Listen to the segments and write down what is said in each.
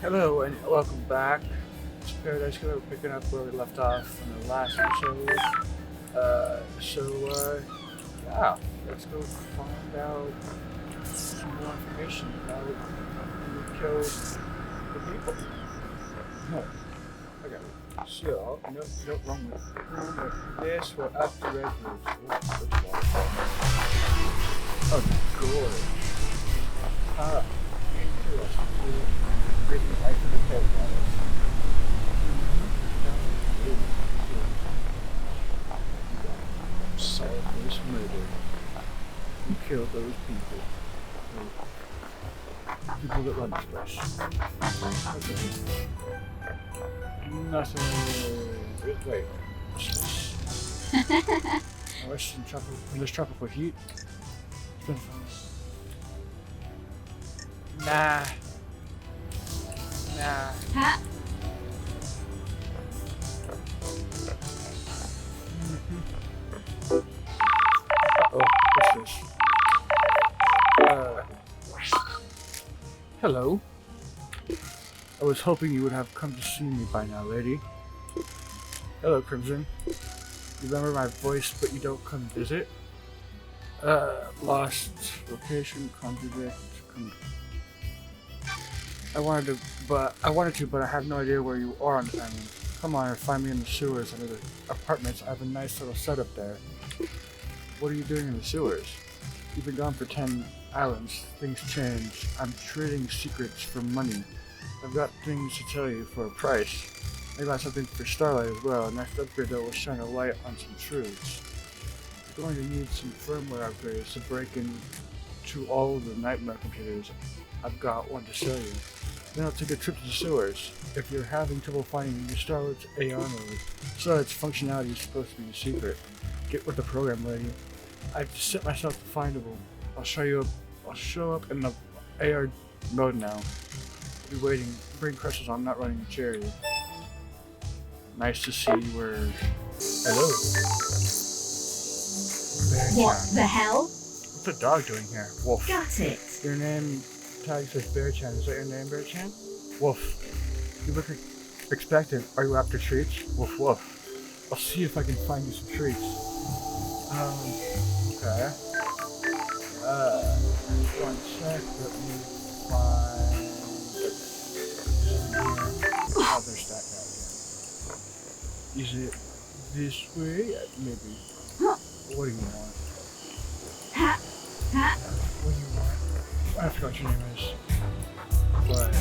Hello and welcome back to Paradise Killer. We're picking up where we left off in the last episode. Yeah, let's go find out some more information about who killed the people. Huh. Okay, so, no, wrong with this. We're up to Red Roots. Which waterfall? Oh, gorge. Ah, interesting. Breathing life in the paradise. Selfless murder. You killed those people. People that run this place. Okay. Nothing. Wait. What's this? Oh, it's in this tropical heat. It's been fun. Nah. Nah. Ha! Oh, what's this? Uh. Hello. I was hoping you would have come to see me by now, lady. Hello, Crimson. You remember my voice, but you don't come visit? Lost location, contradict. I wanted to, but I have no idea where you are on the island. Come on and find me in the sewers under the apartments. I have a nice little setup there. What are you doing in the sewers? You've been gone for 10 islands. Things change. I'm trading secrets for money. I've got things to tell you for a price. I got something for Starlight as well. Next upgrade though will shine a light on some truths. You're going to need some firmware upgrades to break into all the nightmare computers. I've got one to show you. Then I'll take a trip to the sewers. If you're having trouble finding your Starlight's AR mode, Starlight's functionality is supposed to be a secret. Get with the program, lady. I've set myself to findable. I'll show up in the AR mode now. I'll be waiting. Bring crushes. I'm not running a charity. Nice to see you were. Hello. What Bear-chan. the hell? What's the dog doing here? Wolf. Got it. Your name tag says Bear-chan. Is that your name, Bear-chan? Wolf. You look expectant. Are you after treats? Woof woof. I'll see if I can find you some treats. Okay. One sec. Let me find. Oh, there's that guy again. Is it this way? Maybe. Huh. What do you want? Ha! Ha! What do you want? I forgot what your name is. But,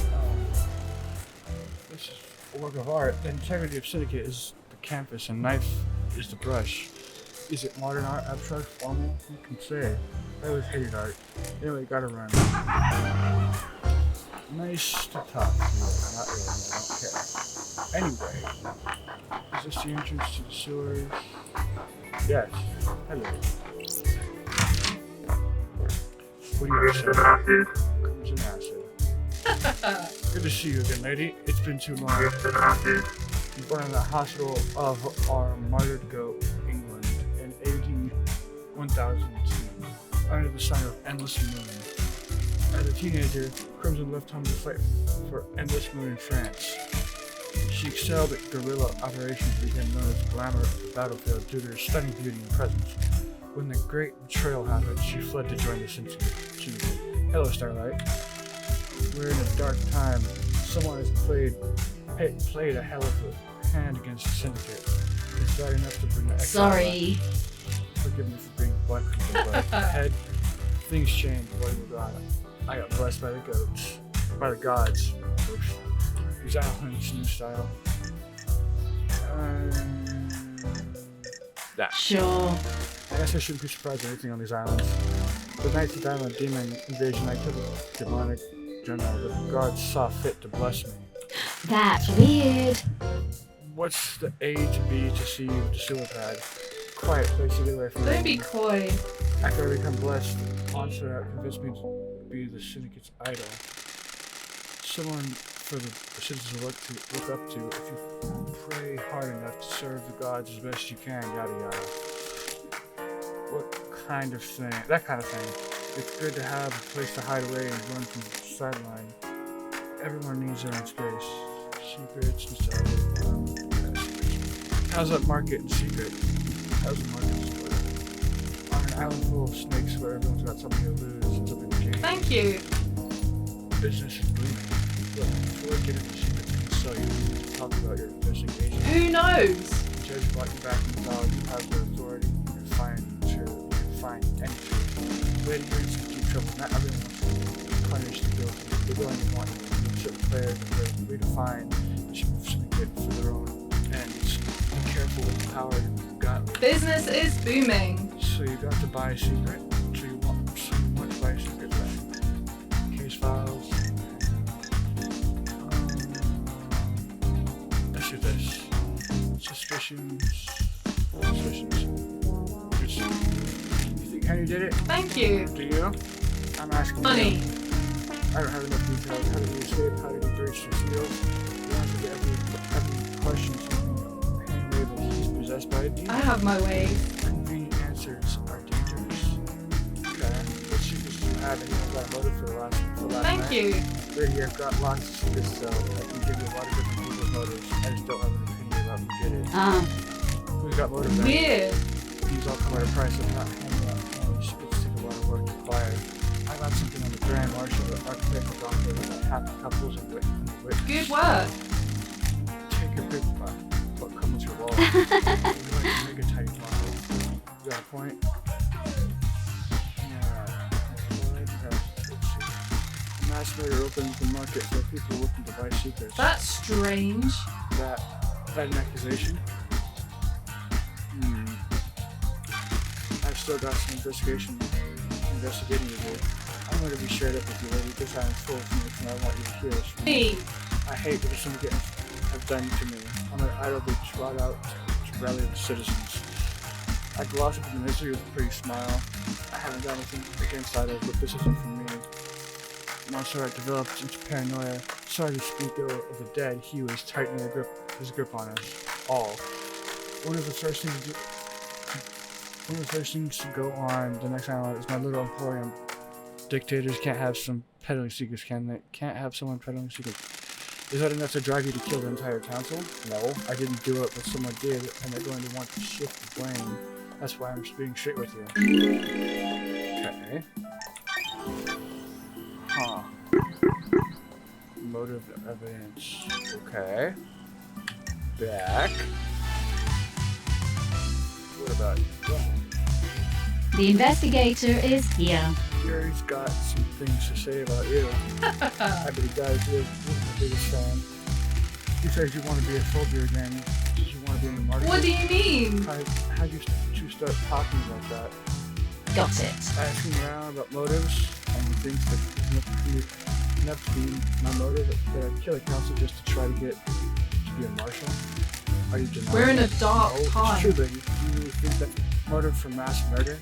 this is a work of art. The integrity of Syndicate is the canvas and knife is the brush. Is it modern art, abstract, formal? Who can say? I always hated art. Anyway, gotta run. Nice to talk to you. Not really, I don't care. Anyway, is this the entrance to the sewers? Yes. Hello. What do you have to say? Comes in acid. Good to see you again, lady. It's been too long. You born in the hospital of our martyred goat, England, in AD 1002, under the sign of Endless Moon. As a teenager, Crimson left home to fight for Endless Moon in France. She excelled at guerrilla operations and became known as the glamour of the battlefield due to her stunning beauty and presence. When the Great Betrayal happened, she fled to join the Syndicate. Hello, Starlight. We're in a dark time. Someone has played a hell of a hand against the Syndicate. It's bad enough to bring the exile. Sorry. Forgive me for being blunt, but ahead, things change. What do you got? I got blessed by the goats. By the gods. These islands, new style. That. Sure. I guess I shouldn't be surprised at anything on these islands. The Knights of Island Demon Invasion, I killed a demonic general, but the gods saw fit to bless me. That's weird. What's the A to B to C with the sewer pad? Quiet place to get away from Don't me. be coy. After I become blessed, Onslaught convinced me to be the Syndicate's idol. Someone for the citizens to look up to if you pray hard enough to serve the gods as best you can, yada yada. What kind of thing? That kind of thing. It's good to have a place to hide away and run from the sideline. everyone needs their own space. Secrets and stuff. How's that market in secret? How's the market in split? On an island full of snakes where everyone's got something to lose and something to gain. Thank you. Business is booming. Look, before we get into secrets, I can sell you. Talk about your investigation. Who knows? The judge brought you back in the dog. You have the authority. You can find anything. Way to get into deep trouble. Not everyone wants to punish the guilty. They're going to want certain players to redefine the something good for their own ends. Be careful with the power you've got. Business is booming. So you got to buy a secret. So you want to buy a secret then. Case files. Let's do this. Suspicions. Good. You think Henry did it? Thank you. Do you? I'm asking Money. you. I don't have enough details. How did he escape? How did he breach the seal? You answer to every question from Henry, but he's possessed by a demon. I have my ways. Convenient answers are dangerous. Okay. What secrets do you have? Anyone got a motive for the last Thank night? you. Right here, I've got lots of secrets, so I can give you a lot of different people's motives. I just don't have an opinion about who did it. Who's got motive then? Weird. These all come at a price of not handing out candy. Secrets take a lot of work to acquire. I got something on the Grand Marshal, the architect of doctor, about happy couples and wit. Good work. Take your pick, what comes with your wallet. You might make a tight model. You got a point? Yeah. Let's see. Mass murder opens the market for people looking to buy secrets. That's strange. That an accusation? I've still got some investigating to do. I'm going to be straight up with you, lady, because I'm full of information I want you to hear this from Me. I hate what some have done to me. I'm an idol they trot out to rally the citizens. I gloss up the misery with a pretty smile. I haven't done anything against idols, but this isn't for me. Monster had developed into paranoia. Sorry to speak ill of the dead, he was tightening his grip on us all. One of the first things to go on the next island is my little emporium. Dictators can't have some peddling secrets, can they? Can't have someone peddling secrets. Is that enough to drive you to kill the entire council? No, I didn't do it, but someone did, and they're going to want to shift the blame. That's why I'm being straight with you. Okay. Huh. Motive evidence. Okay. Back. What about you? The investigator is here. Gary's got some things to say about you. I bet he does. You're my biggest fan. He says you want to be a soldier again. You want to be in the market. What do you mean? How did you start talking about that? Got it. Asking around about motives and things that enough to be my motive to kill a council just to try to get to be a marshal. Are you denying? We're in a it? dark No, time. It's true, but do you think that's motive for mass murder?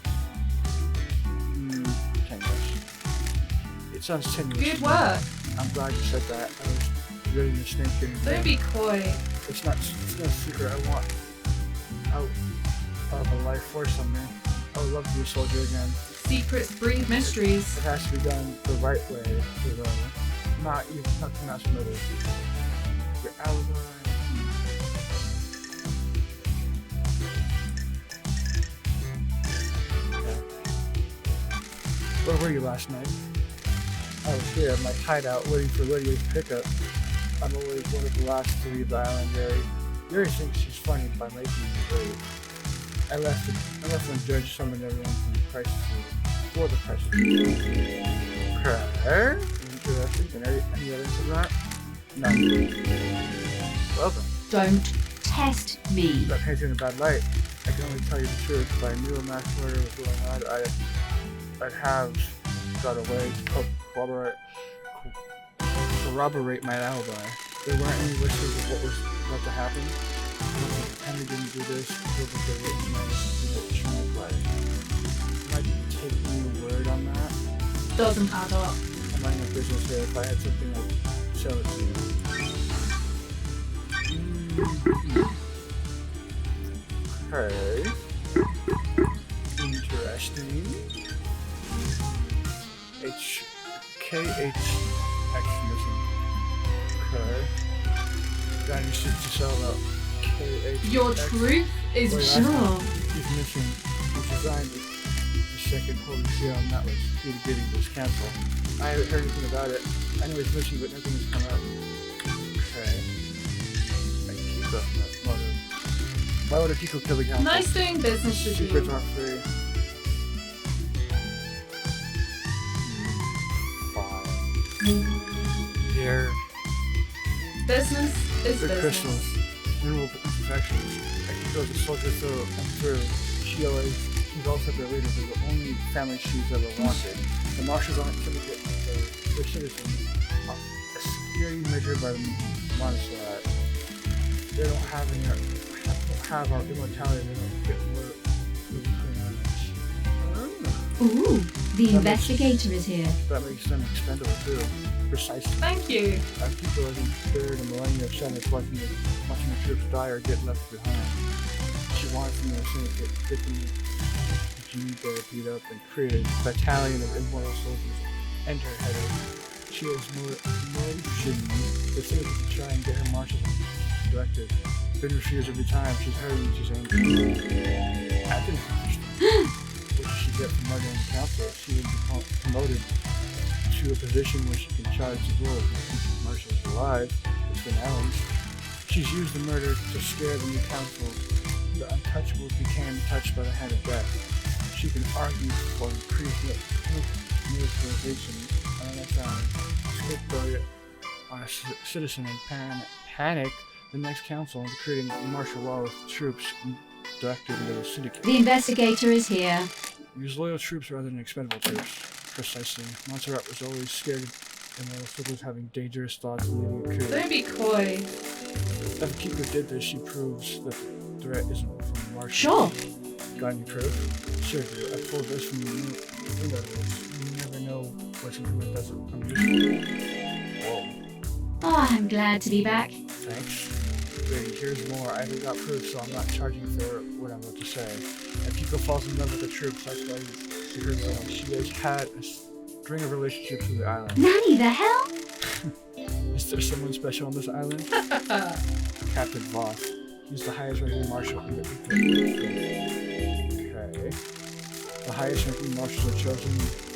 Tenuous. It sounds tenuous. Good work. I'm glad you said that. I was ready to snake getting Don't be coy. It's no secret. I want out of a life force on me. I would love to be a soldier again. Secrets breed mysteries. It has to be done the right way, not to mass murder. Your alibi. Where were you last night? I was here at my hideout waiting for Lydia's pickup. I'm always one of the last to leave the island, Gary. Gary thinks she's funny by making me wait. I left when Judge summoned everyone from the crisis room. For the crisis room. Okay. Interesting. Any evidence of that? None. Well then. Don't test me. That paints you in a bad light. I can only tell you the truth. If I knew a mass murder was going on, I'd have got a way to corroborate my alibi. There weren't any whispers of what was about to happen. Henry didn't do this. He wasn't the written man. Might take me a word on that. Doesn't add up. I'm running a business here. If I had something, I'd sell it to you. Okay. Interesting. KH X missing. managed to sell out KH. Your truth is Wait, Sure. He's missing. He designed the second Holy Seal, and that was key to getting this cancel. I haven't heard anything about it. I know he's missing, but nothing has come out. Okay. Akiko. Motive. Why would Akiko kill the council? nice doing business with Secrets you. aren't free. Fine. Here. Business is The business. crystals. Mineral imperfections. Akiko's a soldier through and through. She's also their leader. They're the only family she's ever wanted. The marshals aren't syndicate. They're citizens. A security measured by the Montserrat. They don't have our immortality. They don't get more between us. Ooh, the That investigator is here. That makes them expendable too. Precisely. Thank you. Akiko has endured a millennia of sadness watching the troops die or get left behind. She wanted from the syndicate, get them they beat up and created a battalion of immortal soldiers and her header. She has motioned the syndicate to try and get her marshals directed. Been refused every time. She's hurt and she's angry. Captain, what did she get from murdering the council? She would be promoted to a position where she can charge the role of keeping marshals alive between islands. She's used the murder to scare the new council. The untouchables became touched by the hand of death. She can argue for increased militarization scapegoat on a citizen and panic the next council into creating martial law with troops directed into the syndicate. The investigator is here. Use loyal troops rather than expendable troops. Precisely. Montserrat was always scared and loyal soldiers having dangerous thoughts and leading a coup. Don't be coy. If Akiko did this, she proves that the threat isn't from Marshall. Sure. Got any proof? Sure do. I pulled this from the window. You never know what's in the doesn't come useful. Whoa. Oh, I'm glad to be back. Thanks. Wait, here's more. I haven't got proof, so I'm not charging for what I'm about to say. Akiko falls in love with the troops. That's why you heard that. She has had a string of relationships with the island. Nanny, the hell? Is there someone special on this island? Captain Voss. He's the highest ranking marshal in the Okay. The highest ranking marshals are chosen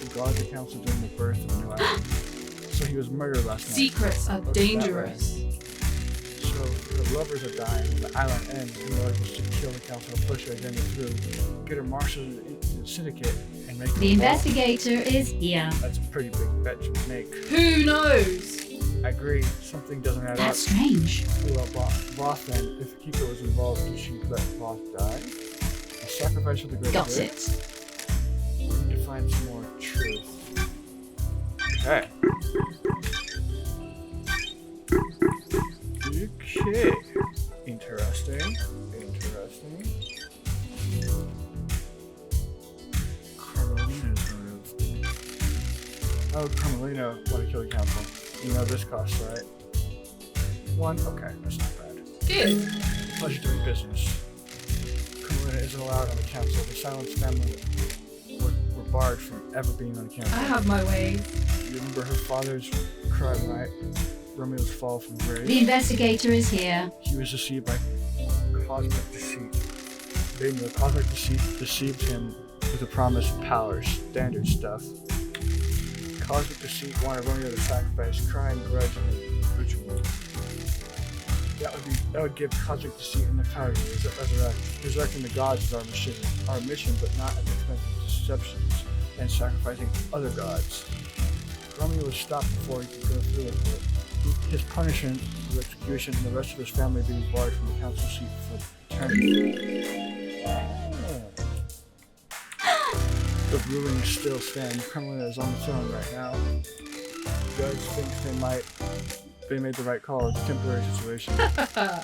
to guard the council during the birth of the new island. So he was murdered last night. Secrets are Looks that dangerous. So the lovers are dying, the island ends in order to kill the council and push her agenda through. Get her marshals into the syndicate and make The her fall. investigator is here. That's a pretty big bet to make. Who knows? I agree, something doesn't add up. That's strange. What about Voss then? If Akiko was involved, did she let Voss die? A sacrifice for the greater Got good? it. We need to find some more truth. Okay. Okay. Interesting. Carmelina's motive. Oh, Carmelina want to kill the council. You know this costs, right? 1? Okay, that's not bad. Good. Pleasure doing business. Carmelina isn't allowed on the council. The Silence family were barred from ever being on the council. I have my way. You remember her father's crime, right? Romeo's fall from grace. The investigator is here. He was deceived by cosmic deceit. They knew cosmic deceit deceived him with the promised power, standard stuff. Cosmic deceit wanted Romeo to sacrifice, crying grudge in the ritual. That would give cosmic deceit in the power to resurrect. Resurrecting the gods is our mission, but not at the expense of deceptions and sacrificing other gods. Romeo was stopped before he could go through with it. His punishment was execution and the rest of his family being barred from the council seat for eternity. The ruling still stands. Carmelina is on the throne right now. The judge thinks they made the right call. It's a temporary situation.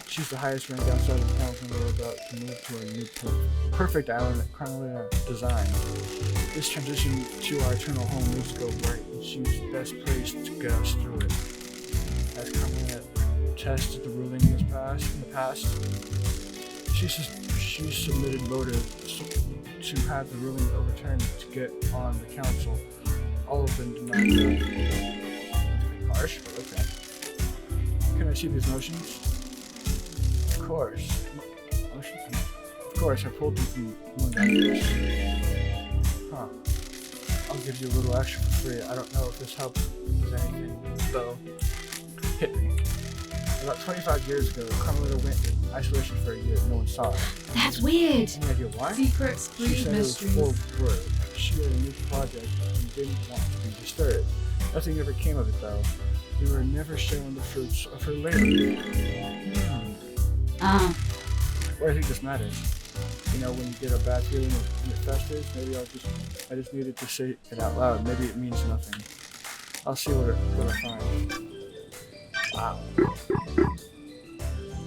She's the highest rank outside of the council and we're about to move to a new perfect island that Carmelina designed. This transition to our eternal home needs to go right, and she's best placed to get us through it. As Carmelina tested the ruling in the past, she submitted motive to have the ruling overturned to get on the council. All have been denied. That's pretty harsh, but okay. Can I see these motions? course. Of course, I pulled you from among others. Huh. I'll give you a little extra for free. I don't know if this helps with anything, though. Hit me. About 25 years ago, Carmelita went in isolation for a year. No one saw her. That's weird. Any idea why? Secrets She breed said mysteries. it was full word. She had a new project and didn't want to be disturbed. Nothing ever came of it, though. We were never shown the fruits of her labor. Ah, What I think this matters. You know, when you get a bad feeling and it festers, maybe I just needed to say it out loud. Maybe it means nothing. I'll see what I find. Wow.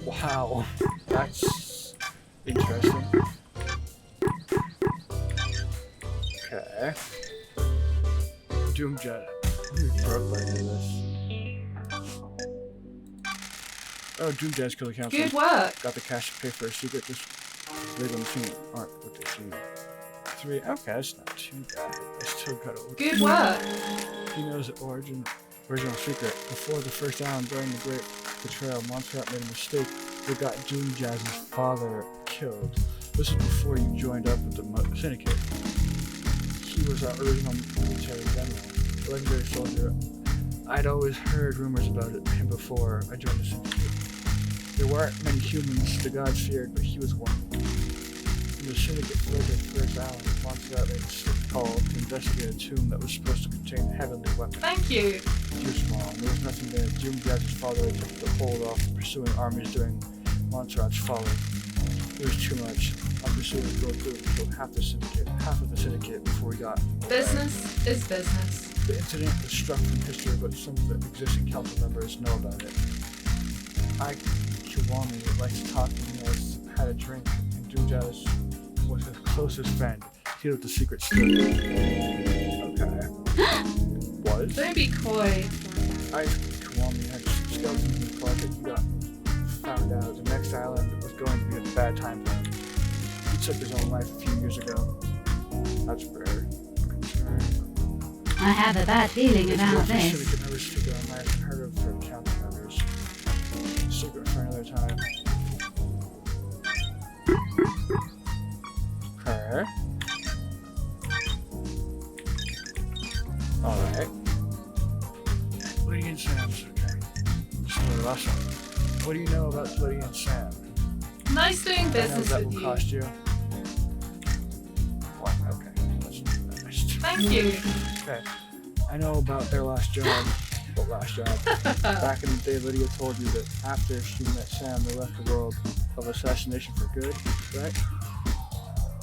Wow. That's interesting. Okay. Doomjet. I'm gonna be broke by the end of this. Oh, Doomjet's killed the council. Good work. Got the cash to pay for a secret. Just read on the machine aren't what they seem. 3. Okay, that's not too bad. I still gotta look. Good work. He knows the original secret. Before the first island during the Great Betrayal, Montserrat made a mistake. They got Doomjazz's father killed. This is before you joined up with the Syndicate. He was our original military general, a legendary soldier. I'd always heard rumors about him before I joined the Syndicate. There weren't many humans the gods feared, but he was one. When the Syndicate fled their first island, Montserrat made a sick call to investigate a tomb that was supposed to contain a heavenly weapon. Thank you. Too small. There was nothing there. Doomjazz's father attempted to hold off pursuing armies during Montserrat's folly. It was too much. Our pursuers broke through and killed half of the syndicate before we got Business is business. The incident is struck from history, but some of the existing council members know about it. Kiwami likes to talk when he has had a drink, and Doomjazz was his closest friend. He knew the secret stood. Okay. Was? Don't be coy. Kiwami had skeletons in his closet. He got found out the next island was going to be a bad time for him. He took his own life a few years ago. That's rare. I have a bad feeling about this. Syndicate members figure I might have heard of her council members. Secret for another time. Okay. Alright. Lydia and Sam's okay. So the last one. What do you know about Lydia and Sam? Nice doing I know business that with will you. cost you. What? Okay. That's not nice. Thank you. Okay. I know about their last job. Well, last job. Back in the day, Lydia told you that after she met Sam, they left the world of assassination for good, right?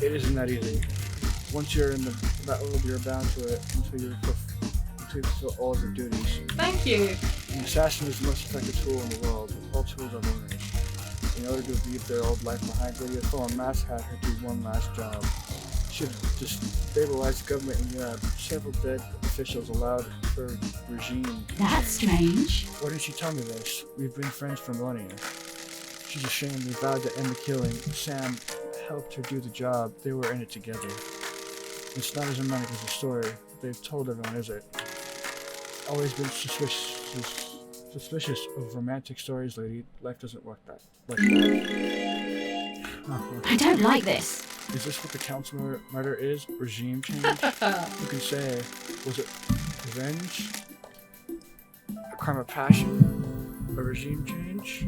It isn't that easy. Once you're in that world, you're bound to it until you fulfill all of your duties. Thank you. An assassin is the most effective tool in the world. All tools are learners. In order to leave their old life behind, Lydia Thorne Mass had her do one last job. She had to destabilize the government in Europe. Several dead officials allowed her regime. That's strange. Why didn't she tell me this? We've been friends for millennia. She's ashamed. They vowed to end the killing. Sam helped her do the job. They were in it together. It's not as romantic as the story they've told everyone, is it? Always been suspicious of romantic stories, lady. Life doesn't work like that. I don't like this. Is this what the council murder is? Regime change? You can say, was it revenge? A crime of passion? A regime change?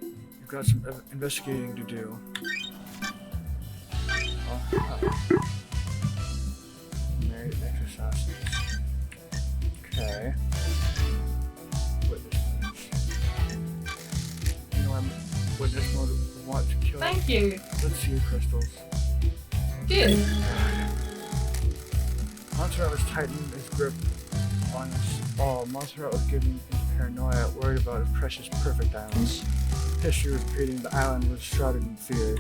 You've got some investigating to do. Married ex-assassins. Okay. Witness. You know I'm witness mode want to kill. Thank you. Let's see your crystals. Good. Montserrat was tightening his grip on us all. Montserrat was getting into paranoia, worried about his precious perfect islands. History was repeating, the island was shrouded in fear.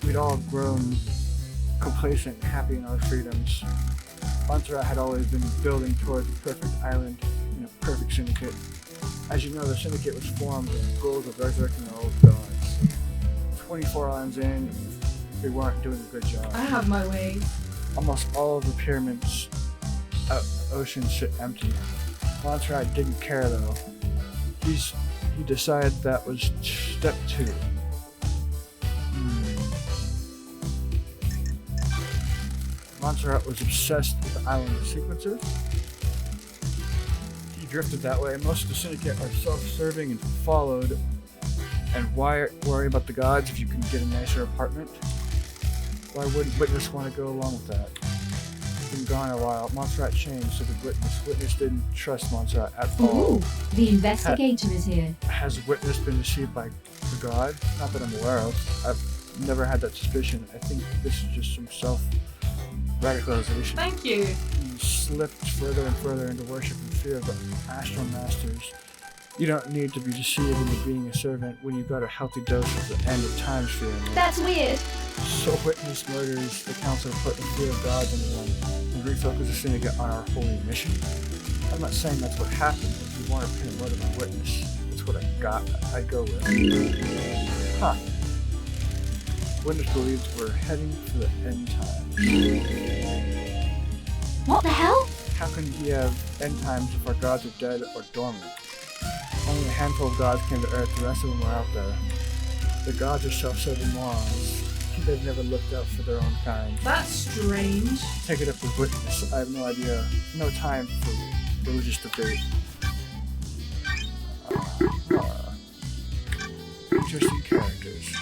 We'd all grown complacent and happy in our freedoms. Montserrat had always been building towards a perfect island and a perfect syndicate. As you know, the syndicate was formed with the goals of resurrecting the old gods. 24 islands in, we weren't doing a good job. I have my ways. Almost all of the pyramids ocean sit empty. Montserrat didn't care though. he decided that was step 2. Montserrat was obsessed with the island sequences. He drifted that way. Most of the syndicate are self-serving and followed. And why worry about the gods if you can get a nicer apartment? Why wouldn't Witness want to go along with that? He's been gone a while. Montserrat changed, so did Witness. Witness didn't trust Montserrat at all. Ooh, the investigator is here. Has Witness been deceived by the god? Not that I'm aware of. I've never had that suspicion. I think this is just some self-radicalization. Thank you. He slipped further and further into worship and fear of the astral masters. You don't need to be deceived into being a servant when you've got a healthy dose of the end of times fear in you. That's weird. So Witness murders the council to put the fear of God into them and refocus the syndicate on our holy mission. I'm not saying that's what happened. If you want to pin a motive on Witness, that's what I'd go with. Huh. Witness believes we're heading for the end times. What the hell? How can he have end times if our gods are dead or dormant? Only a handful of gods came to Earth, the rest of them are out there. The gods are self-serving morons. They've never looked out for their own kind. That's strange. Take it up with Witness. I have no idea. No time for religious debate. Interesting characters.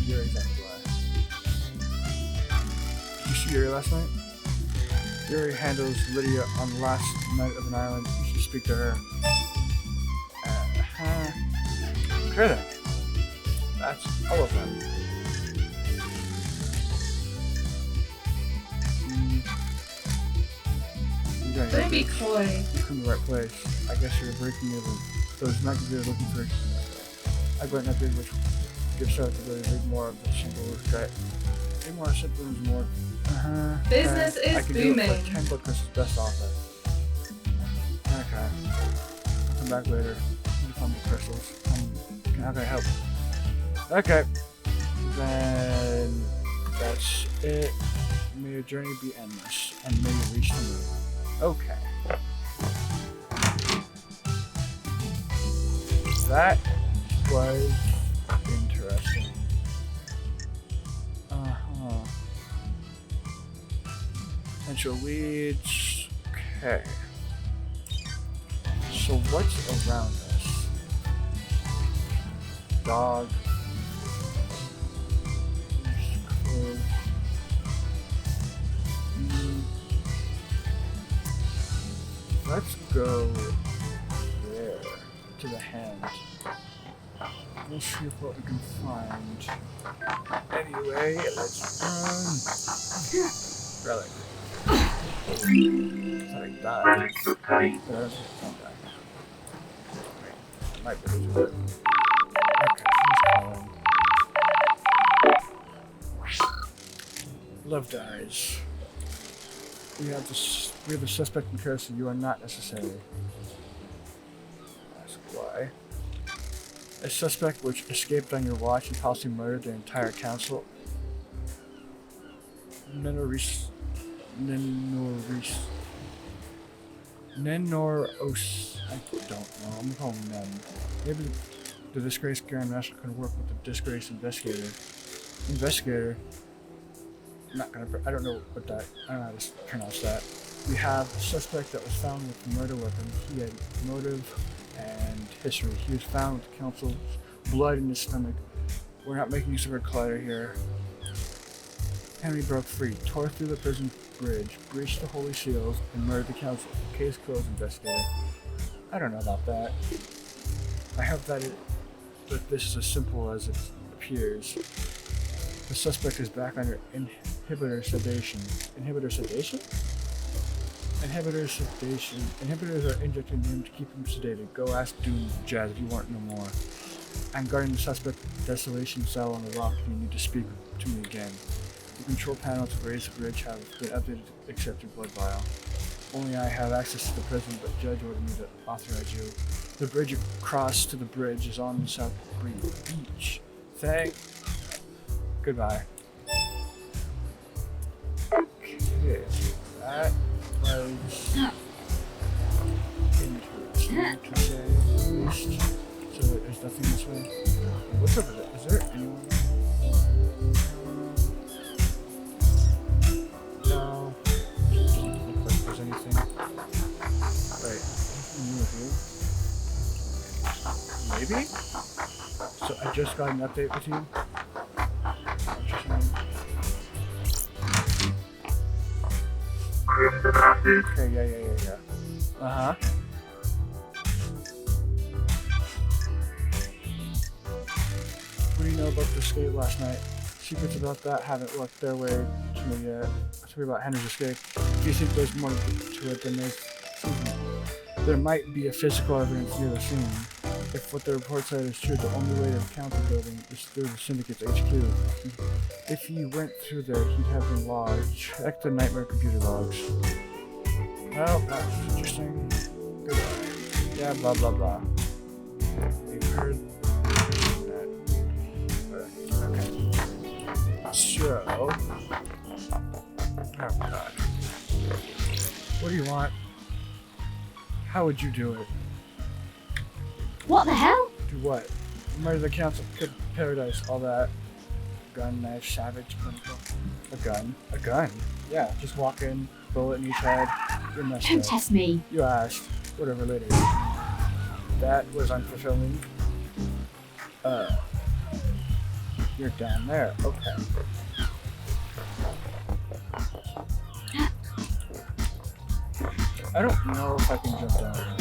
Yuri's on the way. Did you see Yuri last night? Yuri handles Lydia on the last night of an island. You should speak to her. Critic. That's all of them. Don't be coy. You're in the right place. I guess you're breaking even. Those not you're looking for. I went up here, which gives out to really read more of the simple guy. Read more simple is more. Business is I can booming. do it for 10 book Chris's best offer. Okay. I'll come back later. You find the crystals. How can I help? Okay. Then that's it. May your journey be endless, and may you reach the moon. Okay. That was interesting. Potential leads. Okay. So what's around us? Dog. Let's go there to the hand. We'll see what we can find. Anyway, let's run. Relic. Thought I died. But I don't die. Wait, I might be losing it. Okay, who's calling? Love dies. We have the suspect in custody. You are not necessary. Ask why. A suspect which escaped on your watch and possibly murdered the entire council. Nenoros. I don't know. I'm calling him Nen. Maybe the disgraced Grand Master can work with the disgraced investigator. Investigator? I don't know what that, I don't know how to pronounce that. We have a suspect that was found with the murder weapon. He had motive and history. He was found with the council's blood in his stomach. We're not making use of our collider here. Henry broke free, tore through the prison bridge, breached the holy seals, and murdered the council. Case closed, investigator. I don't know about that. I hope that this is as simple as it appears. The suspect is back under inhibitor sedation. Inhibitor sedation? Inhibitor sedation. Inhibitors are injected in him to keep him sedated. Go ask Doom Jazz if you want no more. I'm guarding the suspect desolation cell on the rock if you need to speak to me again. The control panel to raise the bridge have been updated to accept your blood vial. Only I have access to the prison, but Judge ordered me to authorize you. The bridge across to the bridge is on the South Beach. Thank. Goodbye. Okay, that was interesting. to say, at least. So there's nothing this way. What's over there? Is there anyone? No. Doesn't look like there's anything. Wait, anything new with you? Maybe? So I just got an update with you? Okay, yeah. Uh-huh. What do you know about the escape last night? Secrets about that haven't worked their way to me yet. Tell me about Henry's escape. Do you think there's more to it than they think? There might be a physical evidence near the scene. If what the report said is true, the only way to encounter the building is through the Syndicate's HQ. If he went through there, he'd have been logged. Check the nightmare computer logs. Well, that's interesting. Goodbye. Yeah, blah blah blah. You've heard that. Okay. So. Oh god. What do you want? How would you do it? What the hell? Do what? Murder the council, good paradise, all that. Gun, knife, savage, clinical. A gun. A gun? Yeah, just walk in, bullet in each head. You're messed Don't up. test me. You asked. Whatever later. That was unfulfilling. You're down there. Okay. I don't know if I can jump down there.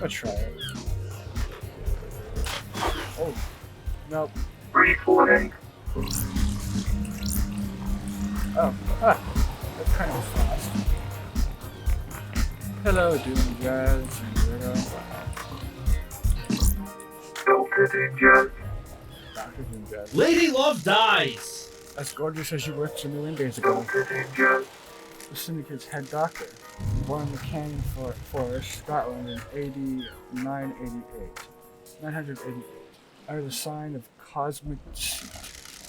I'll try it. Oh, nope. Reporting. Oh, that's kind of fast. Hello, Doom Jazz and Weirdo. Dr. Dinges. Dr. Doom Jazz. Lady Love dies! As gorgeous as you were 2 million days ago. Dr. Dinges. The Syndicate's head doctor, born in the Canyon Forest, Scotland in AD 988. Under the sign of Cosmic Seed.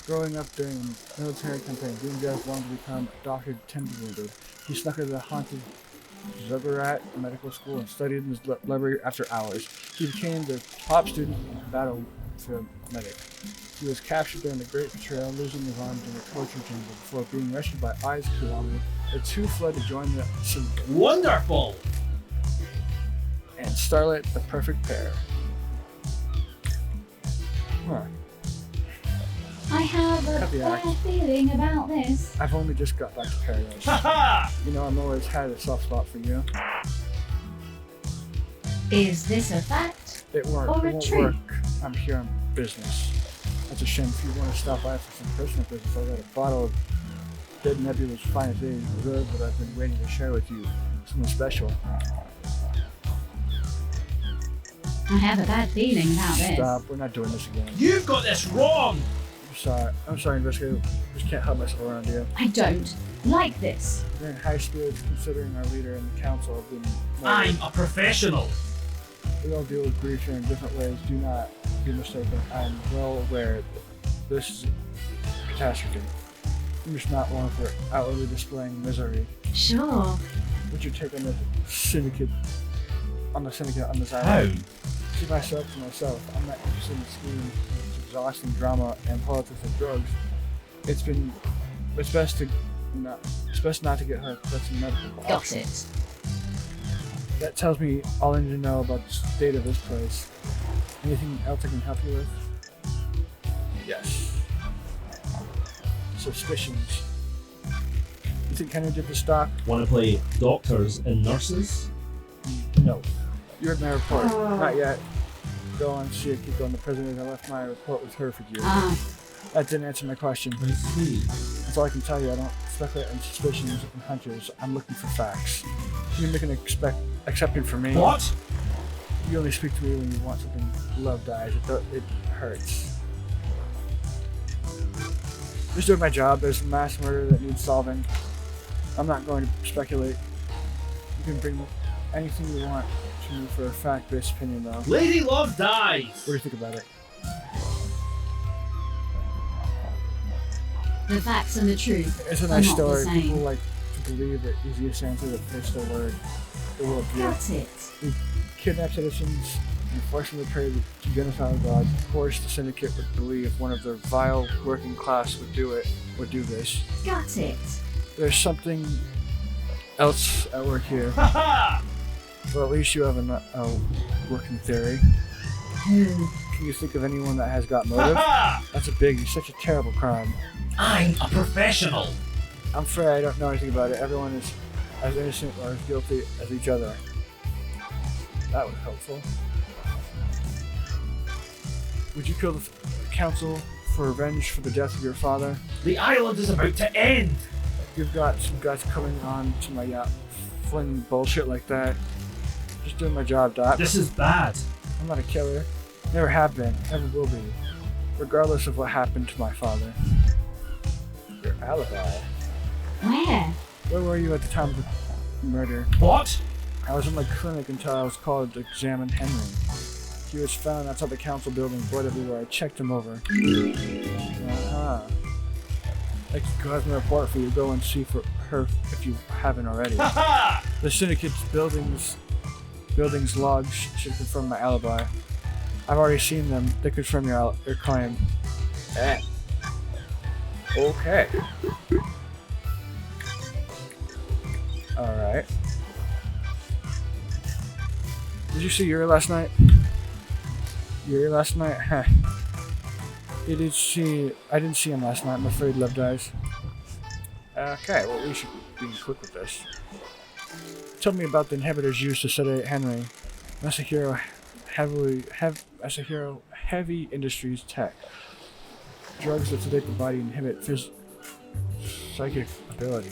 Growing up during the military campaign, Doom Jazz wanted to become a doctor tenderly. He snuck into the haunted Zuggurat Medical School and studied in his library after hours. He became the top student battlefield medic. He was captured during the Great Betrayal, losing his arms in a torture chamber before being rescued by Eyes Kiwami. The two fled to join the Syndicate. Wonderful! And Starlight, the perfect pair. Huh. I have Cut a the bad axe. feeling about this. I've only just got back to Paradise. Haha! You know, I've always had a soft spot for you. Is this a fact? It won't Or a work. trick? I'm here on business. That's a shame. If you want to stop by for some personal business, I got a bottle of Dead Nebula's finest age reserve that I've been waiting to share with you. Something special. I have a bad feeling about this. Stop. We're not doing this again. You've got this wrong! I'm sorry, investigator. Just can't help myself around you. I don't like this. You're in high spirits considering our leader and the council have been I'm murdered. a professional! We all deal with grief here in different ways. Do not be mistaken. I'm well aware that this is a catastrophe. I'm just not one for outwardly displaying misery. Sure. What's your take on the syndicate? On this How? island? Keep myself to myself. I'm not interested in scheming, exhausting drama and politics and drugs. It's best not to get hurt. That's a medical Got option. it. That tells me all I need to know about the state of this place. Anything else I can help you with? Yes. Suspicions. You think Henry did the stock? Want to play doctors and nurses? No. You read my report. Not yet. Go on, see it. Keep going. The president. I left my report with her for you. Ah, That didn't answer my question. I see. That's all I can tell you. I don't speculate on suspicions and hunches. I'm looking for facts. You're making an exception for me. What? You only speak to me when you want something. Love dies. It hurts. Just doing my job. There's a mass murder that needs solving. I'm not going to speculate. You can bring anything you want to me for a fact-based opinion, though. What Lady Love dies! do you think about it? the facts and the truth It's a are nice not the story. same. People like to believe the easiest answer that fits the word. The world view. Got it. We kidnap citizens and force them to pray to genocidal gods. Of course, the syndicate would believe one of their vile working class would do this. Got it. There's something else at work here. Ha Well, at least you have a working theory. Who? Can you think of anyone that has got motive? ha! That's a biggie. Such a terrible crime. I'm a professional. I'm afraid I don't know anything about it. Everyone is as innocent or as guilty as each other. That was helpful. Would you kill the council for revenge for the death of your father? The island is about to end. You've got some guys coming on to my yacht, flinging bullshit like that. Just doing my job, Doc. This is bad. I'm not a killer. Never have been. Never will be. Regardless of what happened to my father. Your alibi. Where? Where were you at the time of the murder? What? I was in my clinic until I was called to examine Henry. He was found outside the council building, blood everywhere. I checked him over. Uh-huh. I could go have a report for you. Go and see for her if you haven't already. Ha ha! The syndicate's buildings logs should confirm my alibi. I've already seen them. They confirm your claim. Eh. Okay. Alright. Did you see Yuri last night? Yuri last night? Heh. I didn't see him last night. I'm afraid Love dies. Okay, well we should be quick with this. Tell me about the inhibitors used to sedate Henry. Masahiro Heavy Industries Tech. Drugs that sedate the body inhibit psychic ability.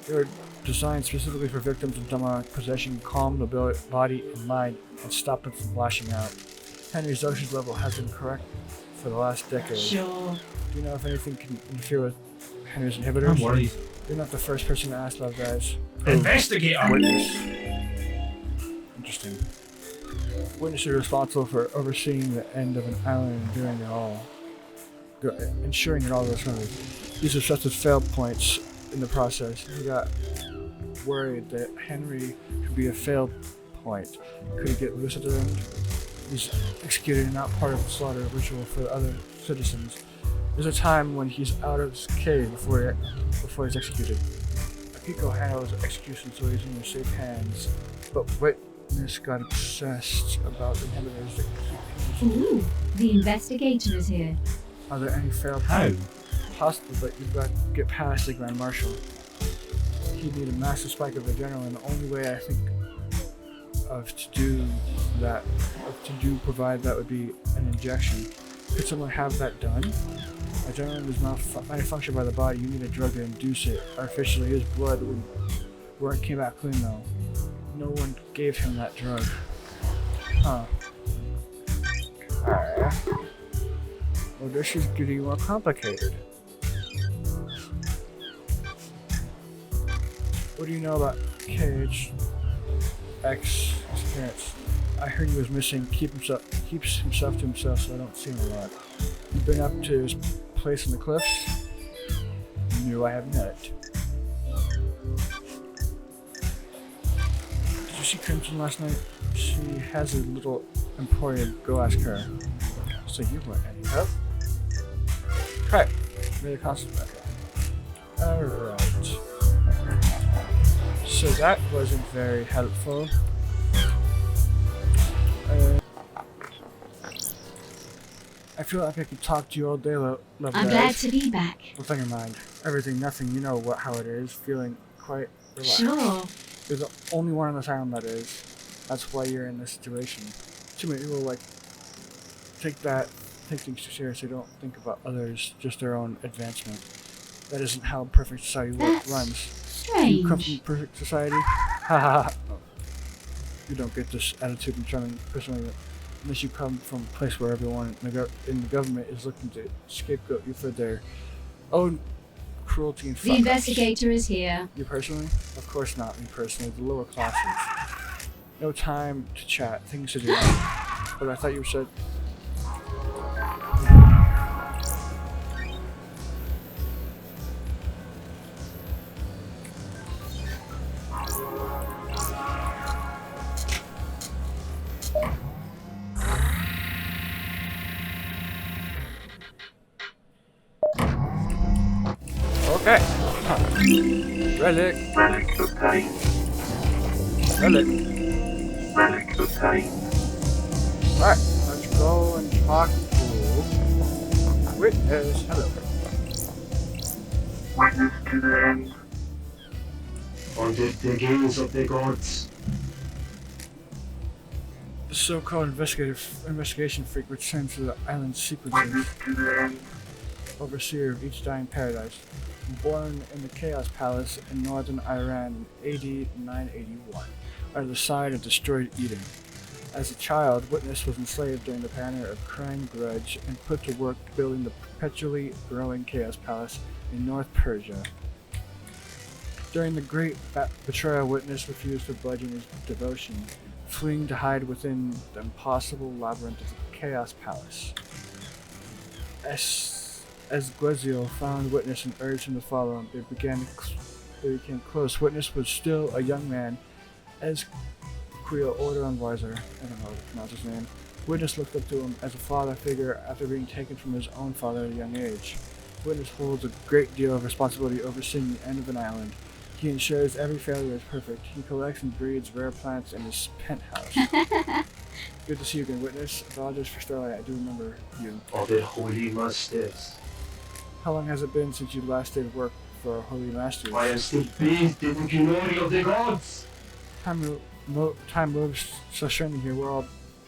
They were designed specifically for victims of demonic possession, calm the body and mind, and stop them from lashing out. Henry's dosage level has been correct for the last decade. Sure. Do you know if anything can interfere with Henry's inhibitors? I'm worried. You're not the first person to ask, Love guys. Investigator! Witness. Interesting. Witness is responsible for overseeing the end of an island and doing it all. Ensuring it all goes smoothly. These are such as fail points in the process. He got worried that Henry could be a failed point. Could he get loose at the end? He's executed and not part of the slaughter ritual for the other citizens. There's a time when he's out of his cave before he's executed. Akiko handles execution so he's in your safe hands. But Witness got obsessed about the inhibitors. Ooh, the investigator is here. Are there any failed How? points? Possible, but you've got to get past the Grand Marshal. He'd need a massive spike of adrenaline. The only way I think provide that would be an injection. Could someone have that done? Adrenaline is not manufactured by the body. You need a drug to induce it. Artificially, his blood came back clean though. No one gave him that drug. Huh. Alright. Well, this is getting more complicated. What do you know about KH's experience? I heard he was missing, keeps himself to himself, so I don't see him a lot. You've been up to his place in the cliffs? No, I have not. Did you see Crimson last night? She has a little emporium. Go ask her. So you want any help? Right. Made a constant back. Alright. So that wasn't very helpful. I feel like I could talk to you all day, Love I'm guys. glad to be back. What's on your mind? Everything, nothing. You know how it is. Feeling quite relaxed. Sure. You're the only one on this island that is. That's why you're in this situation. Too many people take things too seriously. Don't think about others, just their own advancement. That isn't how perfect society That's runs. You come from strange. perfect society? Ha ha ha. You don't get this attitude from charming personally unless you come from a place where everyone in the government is looking to scapegoat you for their own cruelty and The fuck-ups. investigator is here. You personally? Of course not me personally, the lower classes. No time to chat, things to do. But I thought you said... Okay. Huh. Relic. Relic obtained. Relic. Relic obtained. Alright, let's go and talk to Witness. Hello. Witness to the end. Under the gaze of the gods. The so-called investigation freak returned to the island sequences, Witness to the end. overseer of each dying paradise. Born in the Chaos Palace in northern Iran in AD 981, under the side of destroyed Eden. As a child, Witness was enslaved during the Banner of Crime Grudge and put to work building the perpetually growing Chaos Palace in North Persia. During the Great Betrayal, Witness refused to budge in his devotion, fleeing to hide within the impossible labyrinth of the Chaos Palace. As Guezio found Witness and urged him to follow him, they became close. Witness was still a young man, as Quio Odoranweiser, I don't know how to pronounce his name. Witness looked up to him as a father figure after being taken from his own father at a young age. Witness holds a great deal of responsibility overseeing the end of an island. He ensures every failure is perfect. He collects and breeds rare plants in his penthouse. Good to see you again, Witness. Apologies for Starlight, I do remember you. Of the holy masters. How long has it been since you last did work for our Holy Masters? I am still bathed in the glory of the gods. Time moves so strange here. We're all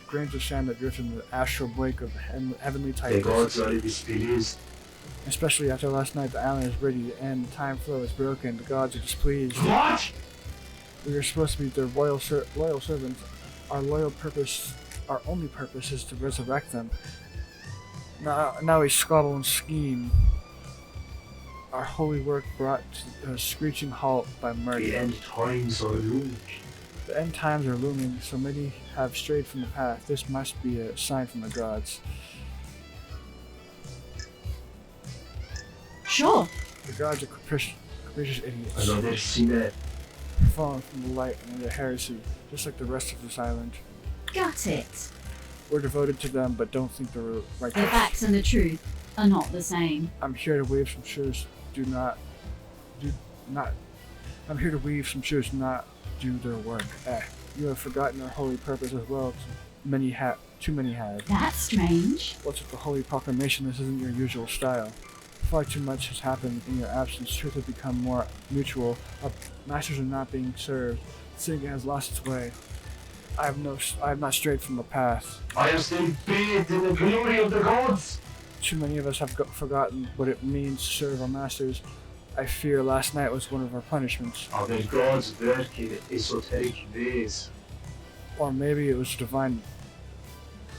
grains of sand that drift in the astral wake of heavenly The tightness. gods are displeased. Especially after last night, the island is ready to end. The time flow is broken. The gods are displeased. What? We are supposed to be their loyal servants. Our only purpose is to resurrect them. Now we squabble and scheme. Our holy work brought to a screeching halt by The murder. end times are looming. The end times are looming, so many have strayed from the path. This must be a sign from the gods. Sure. The gods are capricious idiots, Another sinner. fallen from the light and into heresy, just like the rest of this island. Got it. We're devoted to them, but don't think they're The righteous. facts and the truth are not the same. I'm here to weave some shoes. I'm here to weave some shoes, not do their work. You have forgotten our holy purpose as well. Too many have. That's strange. What's with the holy proclamation? This isn't your usual style. Far too much has happened in your absence. Truth has become more mutual. Our masters are not being served. Sin has lost its way. I have not strayed from the path. I am still bathed in the glory of the gods. Too many of us have forgotten what it means to serve our masters. I fear last night was one of our punishments. Are the gods work in esoteric ways? Or maybe it was a divine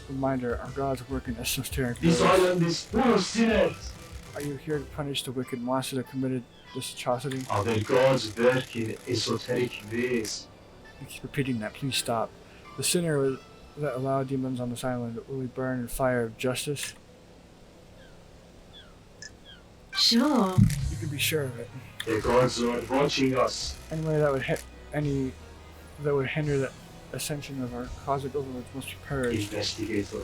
reminder our gods work in esoteric This ways. island is full of sinners. Are you here to punish the wicked monsters that committed this atrocity? Are the gods work in esoteric ways? You keep repeating that, please stop. The sinner that allowed demons on this island will be burned in fire of justice. Sure. You can be sure of it. The gods are watching us. Anyway, that would hinder the ascension of our cosmic overlords must be purged. Investigator.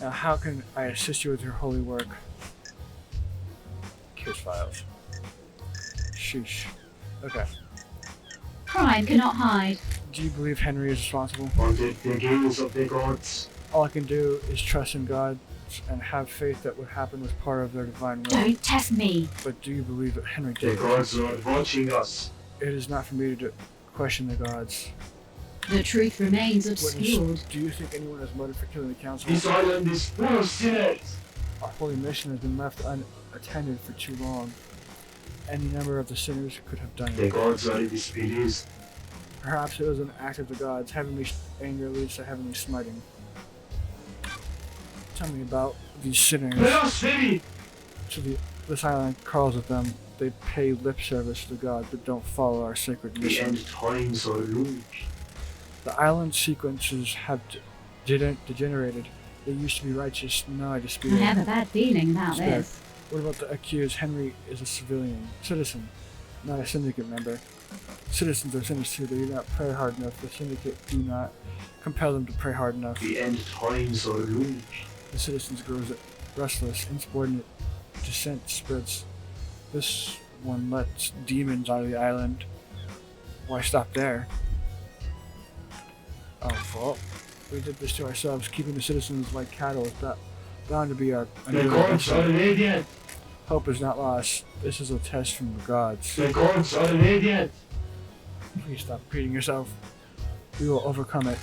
Now, how can I assist you with your holy work? Case files. Sheesh. Okay. Crime cannot hide. Do you believe Henry is responsible? Under the gaze of the gods. All I can do is trust in God and have faith that what happened was part of their divine will. Don't test me. But do you believe that Henry The did? gods are watching us. It is not for me to question the gods. The truth remains Witness, obscured. do you think anyone is motivated for killing the council? This island is full of sinners. Our holy mission has been left unattended for too long. Any number of the sinners could have done The it. gods are displeased. Perhaps it was an act of the gods. Heavenly anger leads to heavenly smiting. Tell me about these sinners. Blasphemy! This island calls with them. They pay lip service to the gods, but don't follow our sacred The mission. end times are looming. The island sequences have degenerated. They used to be righteous, now I I dispute have it. a bad feeling about Spare. this. What about the accused? Henry is a citizen, not a syndicate member. Citizens are sinners too. They do not pray hard enough. The syndicate do not compel them to pray hard enough. The end times are looming. The citizens grow restless. Insubordinate dissent spreads This one lets demons out of the island. Why stop there? Oh, well, we did this to ourselves. Keeping the citizens like cattle is bound to be our The gods are radiant. Hope is not lost. This is a test from the gods. The gods are radiant. Please stop repeating yourself. We will overcome it.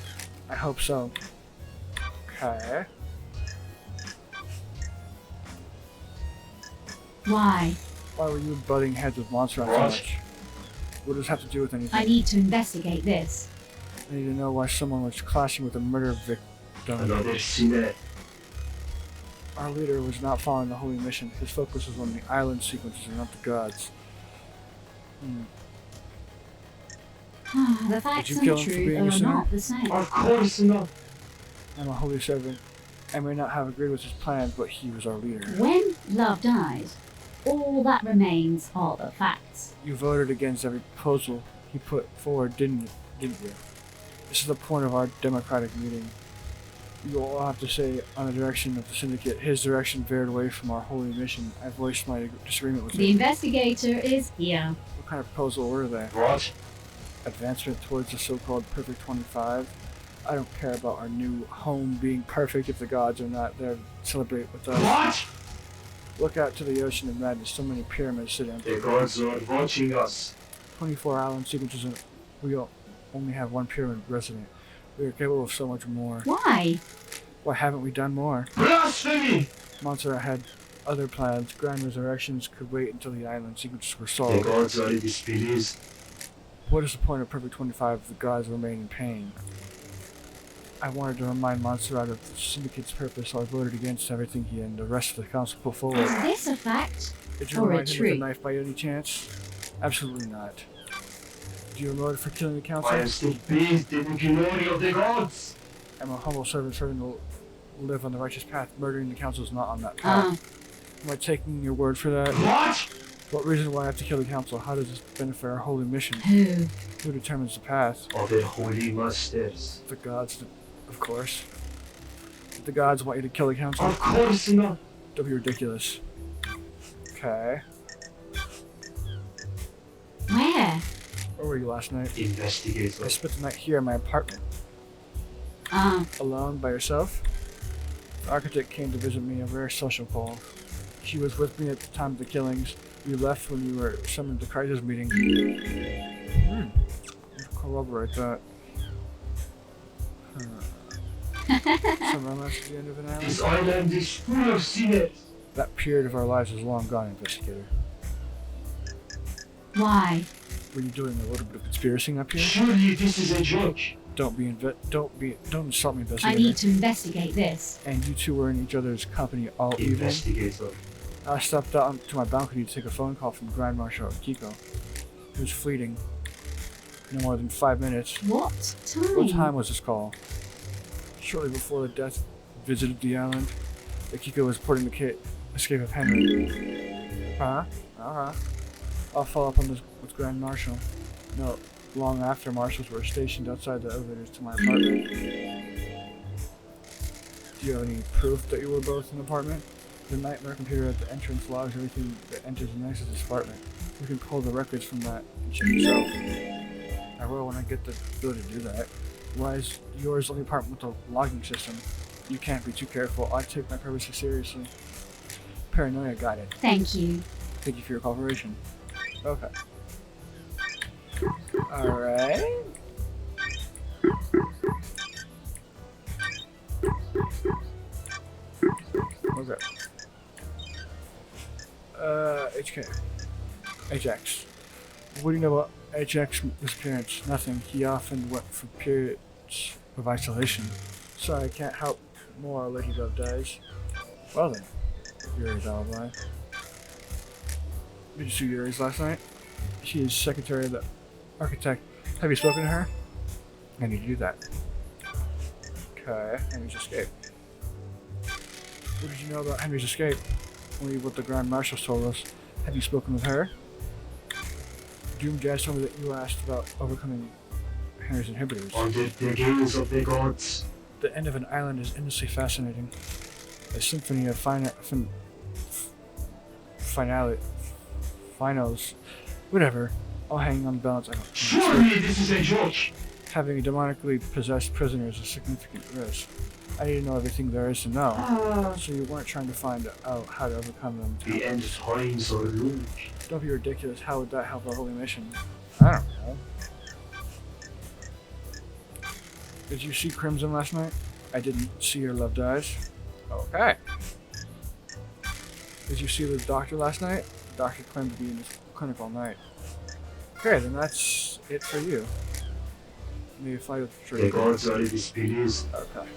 I hope so. Okay. Why? Why were you butting heads with Montserrat so What? much? What does this have to do with anything? I need to investigate this. I need to know why someone was clashing with a murder victim. Another sinner. Our leader was not following the holy mission. His focus was on the island sequences and not the gods. The facts you and kill the him for truth being a are sinner? not the same. Of course not. I'm a holy servant. I may not have agreed with his plans, but he was our leader. When love dies, all that remains are the facts. You voted against every proposal he put forward, didn't you? This is the point of our democratic meeting. You all have to say on the direction of the syndicate. His direction veered away from our holy mission. I voiced my disagreement with The him. investigator is here. What kind of proposal were they? What? Advancement towards the so-called Perfect 25? I don't care about our new home being perfect if the gods are not there to celebrate with us. What? Look out to the ocean of madness. So many pyramids sit The empty. gods are watching us. 24 island sequences and we only have one pyramid resident. We are capable of so much more. Why? Why haven't we done more? Blasphemy! Montserrat had other plans. Grand resurrections could wait until the island sequences were The solved. gods are displeased. What is the point of Perfect 25 if the gods remain in pain? I wanted to remind Montserrat of the syndicate's purpose, so I voted against everything he and the rest of the council put forward. Is this a fact? Did you or a remind him with a truth? knife by any chance? Absolutely not. Do you motive for killing the council? I am still bathed in the glory of the gods. I'm a humble servant serving to live on the righteous path. Murdering the council is not on that path. Am I taking your word for that? What? What reason why I have to kill the council? How does this benefit our holy mission? Who? Who determines the path? Of the holy masters. The gods, of course. If the gods want you to kill the council, Of course not. don't be ridiculous. Okay. Where? Where were you last night? I Investigator. spent the night here in my apartment. Alone, by yourself? The architect came to visit me, a rare social call. She was with me at the time of the killings. You left when you were summoned to crisis meeting. Corroborate that. Some romance at the end of an hour? This island is full of sinners. That period of our lives is long gone, investigator. Why? Were you doing a little bit of conspiracy up here? Surely this is a joke. Don't insult me, I investigator. need to investigate this. And you two were in each other's company all evening. Investigator. I stepped out onto my balcony to take a phone call from Grand Marshal Akiko. It was fleeting. No more than 5 minutes. What time? What time was this call? Shortly before the death visited the island, Akiko was reporting the escape of Henry. Huh? I'll follow up on this with Grand Marshal. No, long after marshals were stationed outside the elevators to my apartment. Do you have any proof that you were both in the apartment? The nightmare computer at the entrance logs everything that enters and exits this apartment. You can pull the records from that and check yourself. I will when I get the ability to do that. Why is yours the only apartment with a logging system? You can't be too careful. I take my privacy seriously. Paranoia got it. Thank you. Thank you for your cooperation. Okay. Alright. Okay. HK. HX. What do you know about HX disappearance? Nothing. He often went for periods of isolation. Sorry, I can't help more. Lady Dove dies. Well then. Yuri's alibi. Did you see Yuri's last night? She is secretary of the architect. Have you spoken to her? I need to do that. Okay, Henry's escape. What did you know about Henry's escape? Only what the Grand Marshal told us. Have you spoken with her? Doom Jazz told me that you asked about overcoming Henry's inhibitors. Under the gaze of the gods. The end of an island is endlessly fascinating. finals. Whatever. I'll hang on balance. I don't Surely this is a joke. Having a demonically possessed prisoner is a significant risk. I need to know everything there is to know. So you weren't trying to find out how to overcome them. The end times are long. Don't be ridiculous. How would that help our holy mission? I don't know. Did you see Crimson last night? I didn't see your loved eyes. Okay. Did you see the doctor last night? The doctor claimed to be in his clinic all night. Okay, then that's it for you. May you fly with The joy. gods are displeased. Okay.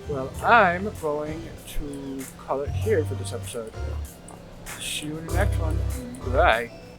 Well, I'm going to call it here for this episode. See you in the next one. Bye.